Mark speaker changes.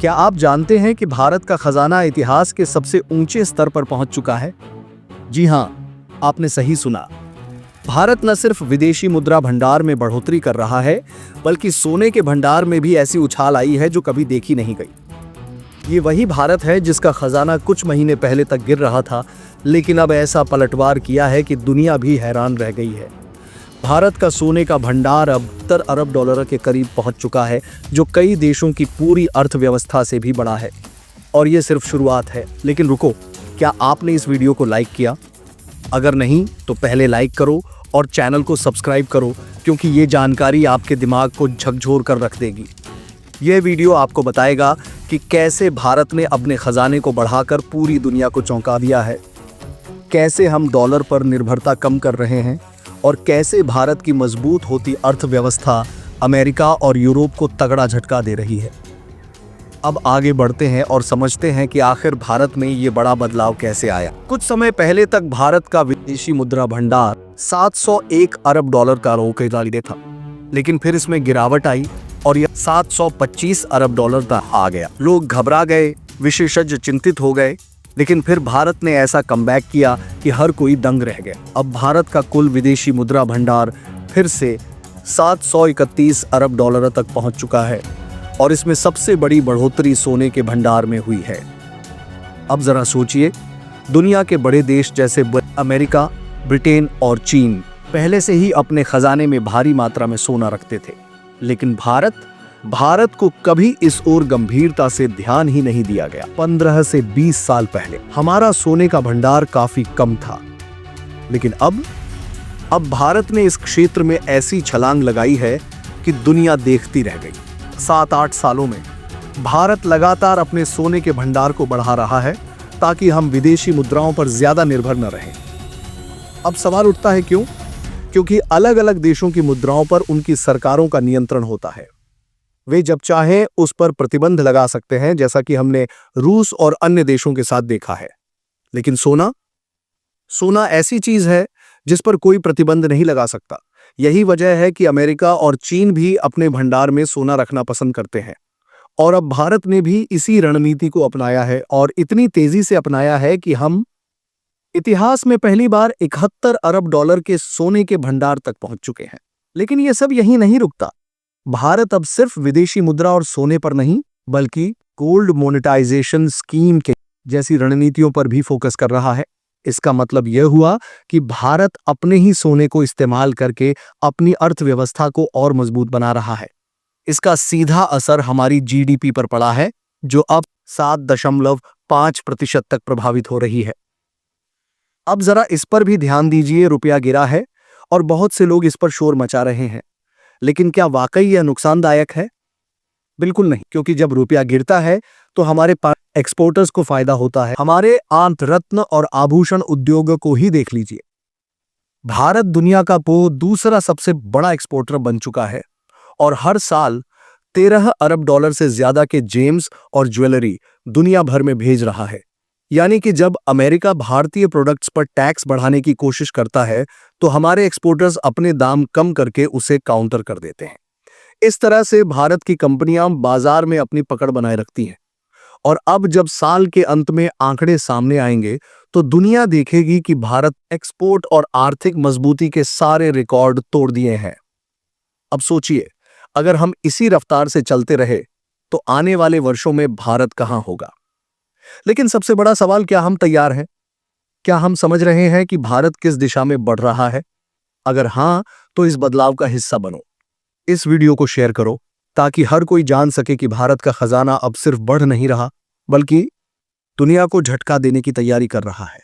Speaker 1: क्या आप जानते हैं कि भारत का खजाना इतिहास के सबसे ऊंचे स्तर पर पहुंच चुका है? जी हां, आपने सही सुना। भारत न सिर्फ विदेशी मुद्रा भंडार में बढ़ोतरी कर रहा है, बल्कि सोने के भंडार में भी ऐसी उछाल आई है जो कभी देखी नहीं गई। ये वही भारत है जिसका खजाना कुछ महीने पहले तक गिर रहा था, लेकिन अब ऐसा पलटवार किया है कि दुनिया भी हैरान रह गई है। भारत का सोने का भंडार अब 70 अरब डॉलर के करीब पहुंच चुका है, जो कई देशों की पूरी अर्थव्यवस्था से भी बड़ा है। और ये सिर्फ शुरुआत है। लेकिन रुको, क्या आपने इस वीडियो को लाइक किया? अगर नहीं तो पहले लाइक करो और चैनल को सब्सक्राइब करो, क्योंकि ये जानकारी आपके दिमाग को झकझोर कर रख देगी। यह वीडियो आपको बताएगा कि कैसे भारत ने अपने खजाने को बढ़ाकर पूरी दुनिया को चौंका दिया है, कैसे हम डॉलर पर निर्भरता कम कर रहे हैं और कैसे भारत की मजबूत होती अर्थव्यवस्था अमेरिका और यूरोप को तगड़ा झटका दे रही है। अब आगे बढ़ते हैं और समझते हैं कि आखिर भारत में ये बड़ा बदलाव कैसे आया। कुछ समय पहले तक भारत का विदेशी मुद्रा भंडार 701 अरब डॉलर का रोके था, लेकिन फिर इसमें गिरावट आई और यह 725 अरब डॉलर तक आ गया। लोग घबरा गए, विशेषज्ञ चिंतित हो गए, लेकिन फिर भारत ने ऐसा कमबैक किया कि हर कोई दंग रह गया। अब भारत का कुल विदेशी मुद्रा भंडार फिर से 731 अरब डॉलर तक पहुंच चुका है और इसमें सबसे बड़ी बढ़ोतरी सोने के भंडार में हुई है। अब जरा सोचिए, दुनिया के बड़े देश जैसे अमेरिका, ब्रिटेन और चीन पहले से ही अपने खजाने में भारी मात्रा में सोना रखते थे, लेकिन भारत को कभी इस ओर गंभीरता से ध्यान ही नहीं दिया गया। 15 से 20 साल पहले हमारा सोने का भंडार काफी कम था, लेकिन अब भारत ने इस क्षेत्र में ऐसी छलांग लगाई है कि दुनिया देखती रह गई। 7-8 सालों में भारत लगातार अपने सोने के भंडार को बढ़ा रहा है ताकि हम विदेशी मुद्राओं पर ज्यादा निर्भर न रहें। अब सवाल उठता है क्यों? क्योंकि अलग अलग देशों की मुद्राओं पर उनकी सरकारों का नियंत्रण होता है। वे जब चाहें उस पर प्रतिबंध लगा सकते हैं, जैसा कि हमने रूस और अन्य देशों के साथ देखा है। लेकिन सोना ऐसी चीज है जिस पर कोई प्रतिबंध नहीं लगा सकता। यही वजह है कि अमेरिका और चीन भी अपने भंडार में सोना रखना पसंद करते हैं। और अब भारत ने भी इसी रणनीति को अपनाया है, और इतनी तेजी से अपनाया है कि हम इतिहास में पहली बार 71 अरब डॉलर के सोने के भंडार तक पहुंच चुके हैं। लेकिन यह सब यहीं नहीं रुकता। भारत अब सिर्फ विदेशी मुद्रा और सोने पर नहीं, बल्कि गोल्ड मोनेटाइजेशन स्कीम के जैसी रणनीतियों पर भी फोकस कर रहा है। इसका मतलब यह हुआ कि भारत अपने ही सोने को इस्तेमाल करके अपनी अर्थव्यवस्था को और मजबूत बना रहा है। इसका सीधा असर हमारी जीडीपी पर पड़ा है, जो अब 7.5% तक प्रभावित हो रही है। अब जरा इस पर भी ध्यान दीजिए, रुपया गिरा है और बहुत से लोग इस पर शोर मचा रहे हैं, लेकिन क्या वाकई यह नुकसानदायक है? बिल्कुल नहीं, क्योंकि जब रुपया गिरता है तो हमारे एक्सपोर्टर्स को फायदा होता है। हमारे रत्न और आभूषण उद्योग को ही देख लीजिए। भारत दुनिया का दूसरा सबसे बड़ा एक्सपोर्टर बन चुका है और हर साल 13 अरब डॉलर से ज्यादा के जेम्स और ज्वेलरी दुनिया भर में भेज रहा है। यानी कि जब अमेरिका भारतीय प्रोडक्ट्स पर टैक्स बढ़ाने की कोशिश करता है, तो हमारे एक्सपोर्टर्स अपने दाम कम करके उसे काउंटर कर देते हैं। इस तरह से भारत की कंपनियां बाजार में अपनी पकड़ बनाए रखती हैं। और अब जब साल के अंत में आंकड़े सामने आएंगे, तो दुनिया देखेगी कि भारत एक्सपोर्ट और आर्थिक मजबूती के सारे रिकॉर्ड तोड़ दिए हैं। अब सोचिए, अगर हम इसी रफ्तार से चलते रहे तो आने वाले वर्षों में भारत कहां होगा? लेकिन सबसे बड़ा सवाल, क्या हम तैयार हैं? क्या हम समझ रहे हैं कि भारत किस दिशा में बढ़ रहा है? अगर हां, तो इस बदलाव का हिस्सा बनो। इस वीडियो को शेयर करो ताकि हर कोई जान सके कि भारत का खजाना अब सिर्फ बढ़ नहीं रहा, बल्कि दुनिया को झटका देने की तैयारी कर रहा है।